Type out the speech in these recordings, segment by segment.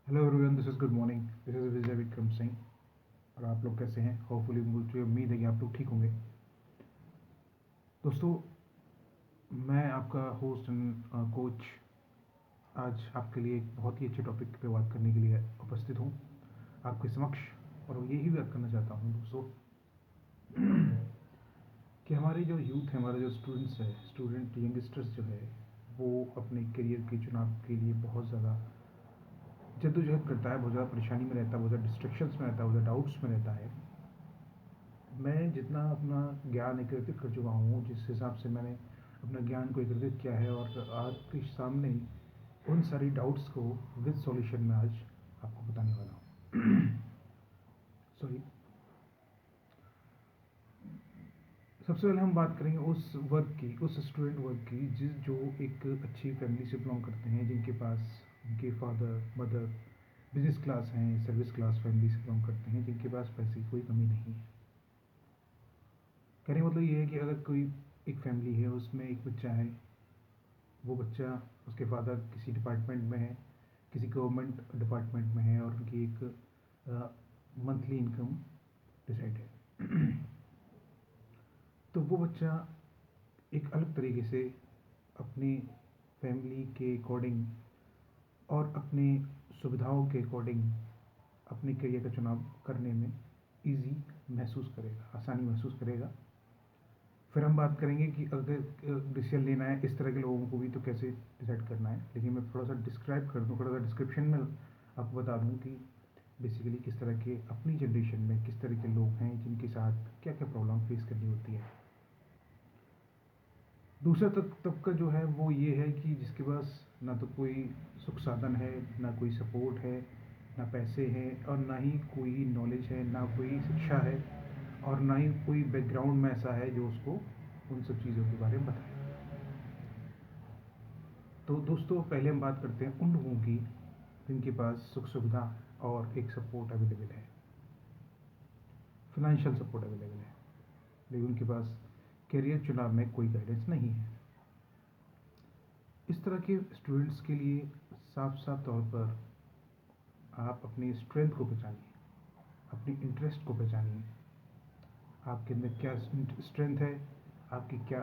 Hello everyone, this is good morning. This is Vijay Vikram Singh. और आप लोग कैसे हैं? होपफुली मुझे उम्मीद है कि आप लोग ठीक होंगे। दोस्तों, मैं आपका होस्ट एंड कोच आज आपके लिए एक बहुत ही अच्छे टॉपिक पे बात करने के लिए उपस्थित हूँ आपके समक्ष। और यही बात करना चाहता हूँ दोस्तों कि हमारे जो यूथ है, हमारे जो स्टूडेंट्स है, स्टूडेंट यंगस्टर्स जो है, वो अपने करियर के चुनाव के लिए बहुत ज़्यादा जद्दोजहद करता है, बहुत ज़्यादा परेशानी में रहता है, बहुत ज़्यादा डिस्ट्रैक्शंस में रहता है, बहुत ज़्यादा डाउट्स में रहता है। मैं जितना अपना ज्ञान एकत्रित कर चुका हूँ, जिस हिसाब से मैंने अपना ज्ञान को एकत्रित किया है, और आपके सामने ही उन सारी डाउट्स को विद सॉल्यूशन में आज आपको बताने वाला हूँ। सॉरी। सबसे पहले हम बात करेंगे उस वर्ग की, उस स्टूडेंट वर्ग की जो एक अच्छी फैमिली से बिलोंग करते हैं, जिनके पास उनके फादर मदर बिजनेस क्लास हैं, सर्विस क्लास फैमिली से बिलोंग करते हैं, जिनके पास पैसे की कोई कमी नहीं है। कहने का मतलब ये है कि अगर कोई एक फैमिली है, उसमें एक बच्चा है, वो बच्चा, उसके फादर किसी डिपार्टमेंट में है, किसी गवर्नमेंट डिपार्टमेंट में है, और उनकी एक मंथली इनकम डिसाइड है। तो वो बच्चा एक अलग तरीके से अपनी फैमिली के अकॉर्डिंग और अपनी सुविधाओं के अकॉर्डिंग अपने करियर का चुनाव करने में इजी महसूस करेगा, आसानी महसूस करेगा। फिर हम बात करेंगे कि अगर डिसीजन लेना है इस तरह के लोगों को भी, तो कैसे डिसाइड करना है। लेकिन मैं थोड़ा सा डिस्क्राइब कर दूँ, थोड़ा सा डिस्क्रिप्शन में आपको बता दूँ कि बेसिकली किस तरह के अपनी जनरेशन में किस तरह के लोग हैं, जिनके साथ क्या क्या प्रॉब्लम फेस करनी होती है। दूसरा तबका जो है वो ये है कि जिसके पास ना तो कोई सुख साधन है, ना कोई सपोर्ट है, ना पैसे हैं, और ना ही कोई नॉलेज है, ना कोई शिक्षा है, और ना ही कोई बैकग्राउंड में ऐसा है जो उसको उन सब चीज़ों के बारे में बताए। तो दोस्तों, पहले हम बात करते हैं उन लोगों की जिनके पास सुख सुविधा और एक सपोर्ट अवेलेबल है, फिनेंशियल सपोर्ट अवेलेबल है, लेकिन उनके पास करियर चुनाव में कोई गाइडेंस नहीं है। इस तरह के स्टूडेंट्स के लिए साफ साफ तौर पर आप अपनी स्ट्रेंथ को पहचानिए, अपनी इंटरेस्ट को पहचानिए। आपके अंदर क्या स्ट्रेंथ है, आपकी क्या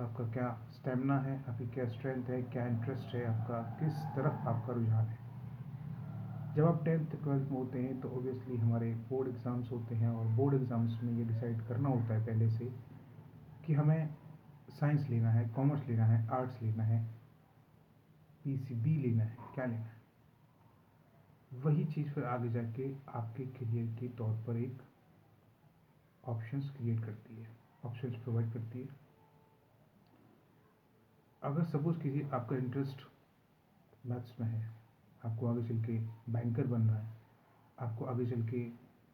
आपका क्या स्टेमिना है, आपकी क्या स्ट्रेंथ है, क्या इंटरेस्ट है आपका, किस तरफ आपका रुझान है। जब आप 10th 12th में होते हैं तो ऑब्वियसली हमारे बोर्ड एग्ज़ाम्स होते हैं, और बोर्ड एग्ज़ाम्स में ये डिसाइड करना होता है पहले से कि हमें साइंस लेना है, कॉमर्स लेना है, आर्ट्स लेना है, पीसीबी लेना है, क्या लेना है। वही चीज़ फिर आगे जाके आपके करियर के तौर पर एक ऑप्शंस क्रिएट करती है, ऑप्शंस प्रोवाइड करती है। अगर सपोज़ कीजिए आपका इंटरेस्ट मैथ्स में है, आपको आगे चल के बैंकर बनना है, आपको आगे चल के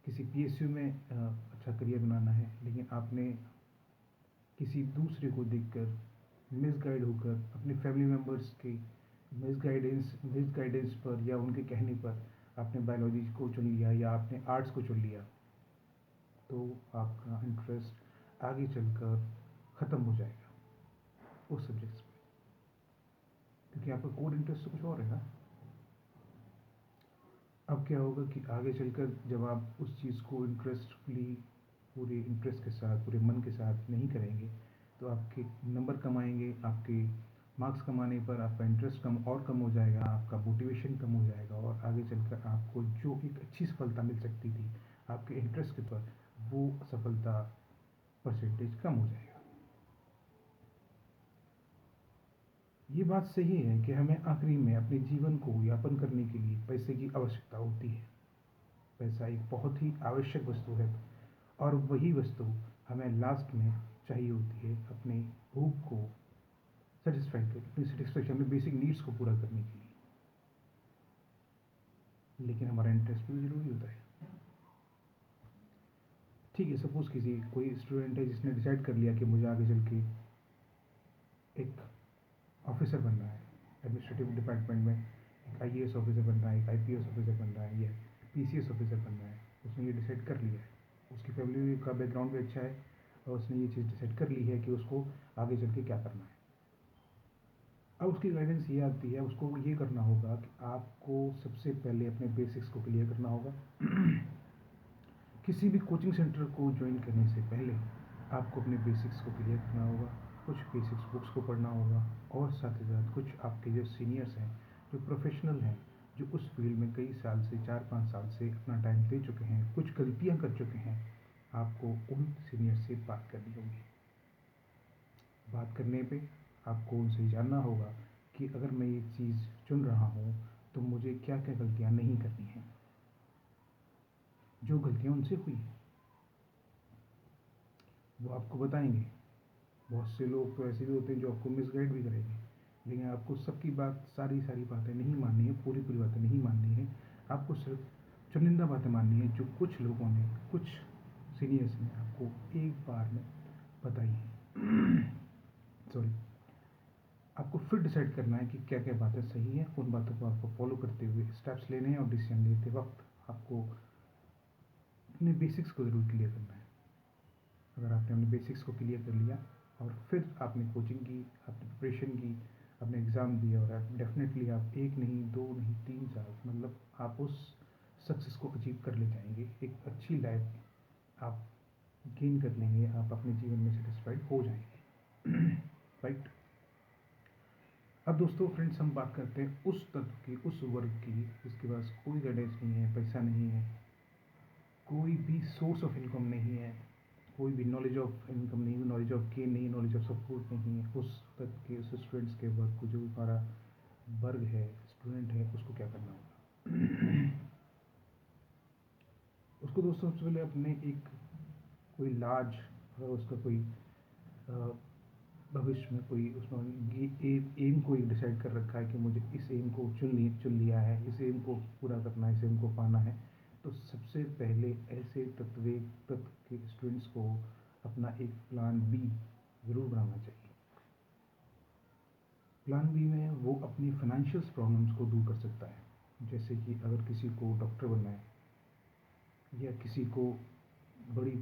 किसी पीएसयू में अच्छा करियर बनाना है, लेकिन आपने किसी दूसरे को देखकर मिसगाइड होकर अपने फैमिली मेम्बर्स के मिसगाइडेंस पर या उनके कहने पर आपने बायोलॉजी को चुन लिया या आपने आर्ट्स को चुन लिया, तो आपका इंटरेस्ट आगे चलकर ख़त्म हो जाएगा उस सब्जेक्ट्स में, क्योंकि आपका कोर इंटरेस्ट तो कुछ और है ना। अब क्या होगा कि आगे चलकर जब आप उस चीज़ को इंटरेस्टफुली, पूरे इंटरेस्ट के साथ, पूरे मन के साथ नहीं करेंगे, तो आपके नंबर कम आएंगे, आपके मार्क्स कम आने पर आपका इंटरेस्ट कम और कम हो जाएगा, आपका मोटिवेशन कम हो जाएगा, और आगे चलकर आपको जो एक अच्छी सफलता मिल सकती थी आपके इंटरेस्ट के पर, वो सफलता परसेंटेज कम हो जाएगा। ये बात सही है कि हमें आखिरी में अपने जीवन को यापन करने के लिए पैसे की आवश्यकता होती है। पैसा एक बहुत ही आवश्यक वस्तु है, और वही वस्तु हमें लास्ट में चाहिए होती है अपने भूख को सेटिस्फाई कर, अपनी सेटिस्फेक्शन में बेसिक नीड्स को पूरा करने के लिए। लेकिन हमारा इंटरेस्ट भी ज़रूरी होता है। ठीक है, सपोज़ किसी कोई स्टूडेंट है जिसने डिसाइड कर लिया कि मुझे आगे चल के एक ऑफिसर बनना है, एडमिनिस्ट्रेटिव डिपार्टमेंट में एक आईएएस ऑफिसर बनना है, एक आईपीएस ऑफिसर बनना है, या पीसीएस ऑफिसर बनना है। उसने ये डिसाइड कर लिया है, उसकी फैमिली का बैकग्राउंड भी अच्छा है, और उसने ये चीज़ डिसाइड कर ली है कि उसको आगे चल के क्या करना है। अब उसकी गाइडेंस ये आती है, उसको ये करना होगा कि आपको सबसे पहले अपने बेसिक्स को क्लियर करना होगा। किसी भी कोचिंग सेंटर को ज्वाइन करने से पहले आपको अपने बेसिक्स को क्लियर करना होगा, कुछ बेसिक्स बुक्स को पढ़ना होगा, और साथ ही साथ कुछ आपके जो सीनियर्स हैं, जो प्रोफेशनल हैं, जो उस फील्ड में कई साल से 4-5 साल से अपना टाइम दे चुके हैं, कुछ गलतियां कर चुके हैं, आपको उन सीनियर से बात करनी होगी। बात करने पे आपको उनसे जानना होगा कि अगर मैं ये चीज़ चुन रहा हूँ तो मुझे क्या क्या गलतियाँ नहीं करनी हैं, जो गलतियाँ उनसे हुई हैं वो आपको बताएंगे। बहुत से लोग तो ऐसे भी होते हैं जो आपको मिसगाइड भी करेंगे, लेकिन आपको सबकी बात, सारी सारी बातें नहीं माननी है, पूरी पूरी बातें नहीं माननी है। आपको सिर्फ चुनिंदा बातें माननी है जो कुछ लोगों ने, कुछ सीनियर्स ने आपको एक बार में बताई हैं। सॉरी। आपको फिर डिसाइड करना है कि क्या क्या बातें सही हैं, उन बातों को आपको फॉलो करते हुए स्टेप्स लेने हैं, और डिसीजन लेते वक्त आपको अपने बेसिक्स को ज़रूर क्लियर करना है। अगर आपने अपने बेसिक्स को क्लियर कर लिया और फिर आपने कोचिंग की, आपने प्रिपरेशन की, आपने एग्ज़ाम दिया, और आप डेफिनेटली आप 1 नहीं, 2 नहीं, 3 साल, मतलब आप उस सक्सेस को अचीव कर ले जाएंगे। एक अच्छी लाइफ आप गेन कर लेंगे, आप अपने जीवन में सेटिस्फाइड हो जाएंगे। राइट। अब दोस्तों, फ्रेंड्स, हम बात करते हैं उस तत्व की, उस वर्ग की जिसके पास कोई गाइडेंस नहीं है, पैसा नहीं है, कोई भी सोर्स ऑफ इनकम नहीं है, कोई भी नॉलेज ऑफ इनकम नहीं, नॉलेज ऑफ गेन नहीं, नॉलेज ऑफ सपोर्ट नहीं है। उस तत्व के, उस स्टूडेंट्स के वर्ग को, जो हमारा वर्ग है, स्टूडेंट है, उसको क्या करना होगा? उसको दोस्तों सबसे पहले अपने एक कोई लार्ज, अगर उसका कोई भविष्य में कोई उसमें एम को एक डिसाइड कर रखा है कि मुझे इस एम को चुन लिया है, इस एम को पूरा करना है, इस एम को पाना है, तो सबसे पहले ऐसे तत्व के स्टूडेंट्स को अपना एक प्लान बी ज़रूर बनाना चाहिए। प्लान बी में वो अपनी फाइनेंशियल प्रॉब्लम्स को दूर कर सकता है। जैसे कि अगर किसी को डॉक्टर बनना है, या किसी को बड़ी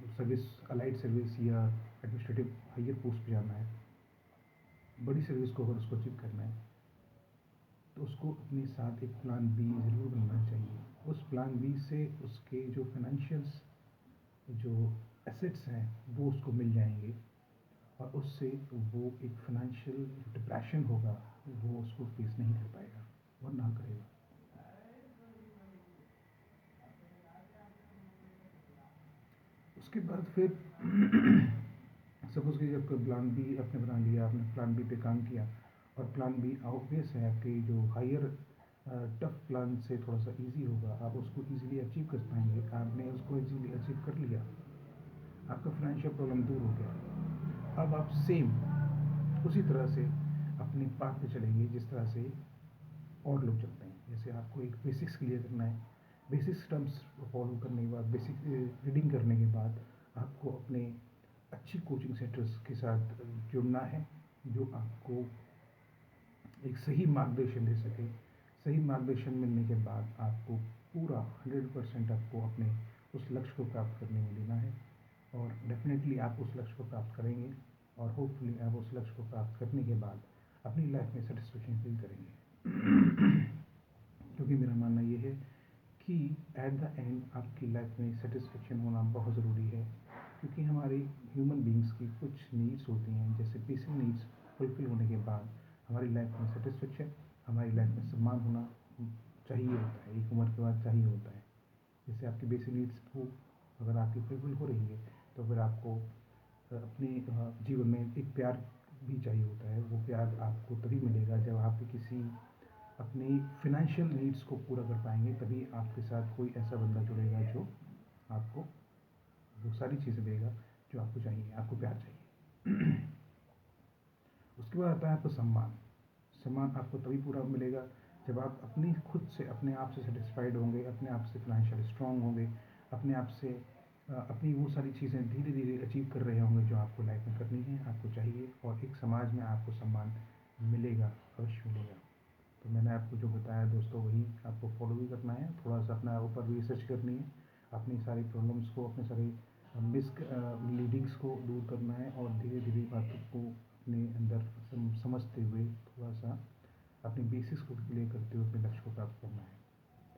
सर्विस, अलाइड सर्विस या एडमिनिस्ट्रेटिव हायर पोस्ट पे जाना है, बड़ी सर्विस को अगर उसको अचीव करना है, तो उसको अपने साथ एक प्लान बी ज़रूर बनाना चाहिए। उस प्लान बी से उसके जो फाइनेंशियल्स, जो एसेट्स हैं, वो उसको मिल जाएंगे, और उससे वो एक फाइनेंशियल डिप्रेशन होगा, वो उसको फेस नहीं कर पाएगा और ना करेगा। उसके बाद फिर सपोज कि जब प्लान बी आपने बना लिया, आपने प्लान बी पे काम किया, और प्लान बी ऑब्वियस है आपके जो हायर टफ प्लान से थोड़ा सा इजी होगा, आप उसको इजीली अचीव कर पाएंगे। आपने उसको इजीली अचीव कर लिया, आपका फाइनेंशियल प्रॉब्लम दूर हो गया। अब आप सेम उसी तरह से अपने पाथ पे चलेंगे जिस तरह से और लोग चलते हैं। जैसे आपको एक बेसिक्स क्लियर करना है, बेसिक्स टर्म्स फॉलो करने के बाद, बेसिक रीडिंग करने के बाद, आपको अपने अच्छी कोचिंग सेंटर्स के साथ जुड़ना है, जो आपको एक सही मार्गदर्शन दे सके। सही मार्गदर्शन मिलने के बाद आपको पूरा 100% आपको अपने उस लक्ष्य को प्राप्त करने में देना है, और डेफिनेटली आप उस लक्ष्य को प्राप्त करेंगे, और होपफुली आप उस लक्ष्य को प्राप्त करने के बाद अपनी लाइफ में सेटिस्फेक्शन फील करेंगे। क्योंकि मेरा मानना ये है कि एट द एंड आपकी लाइफ में सेटिस्फेक्शन होना बहुत ज़रूरी है। क्योंकि हमारी ह्यूमन बींग्स की कुछ नीड्स होती हैं, जैसे बेसिक नीड्स फुलफिल होने के बाद हमारी लाइफ में सेटिस्फेक्शन, हमारी लाइफ में सम्मान होना चाहिए होता है, एक उम्र के बाद चाहिए होता है। जैसे आपकी बेसिक नीड्स को अगर आपकी फुलफिल हो रही है, तो फिर आपको अपने जीवन में एक प्यार भी चाहिए होता है। वो प्यार आपको तभी मिलेगा जब आप किसी अपनी फिनेंशियल नीड्स को पूरा कर पाएंगे, तभी आपके साथ कोई ऐसा बंदा जुड़ेगा जो आपको वो सारी चीज़ें देगा जो आपको चाहिए, आपको प्यार चाहिए। उसके बाद आता है आपको सम्मान। सम्मान आपको तभी पूरा मिलेगा जब आप अपनी खुद से, अपने आप से सेटिस्फाइड होंगे, अपने आप से फाइनेंशियल स्ट्रांग होंगे, अपने आप से अपनी वो सारी चीज़ें धीरे धीरे अचीव कर रहे होंगे जो आपको लाइफ में करनी है, आपको चाहिए, और एक समाज में आपको सम्मान मिलेगा, अवश्य मिलेगा। तो मैंने आपको जो बताया दोस्तों, वही आपको फॉलो भी करना है। थोड़ा सा अपने ऊपर भी रिसर्च करनी है, अपनी सारी प्रॉब्लम्स को, अपने सारे मिस लीडिंग्स को दूर करना है, और धीरे धीरे बातों को अपने अंदर समझते हुए थोड़ा सा अपनी बेसिक्स को क्लियर करते हुए अपने लक्ष्य को प्राप्त करना है।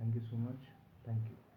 Thank you so much. Thank you.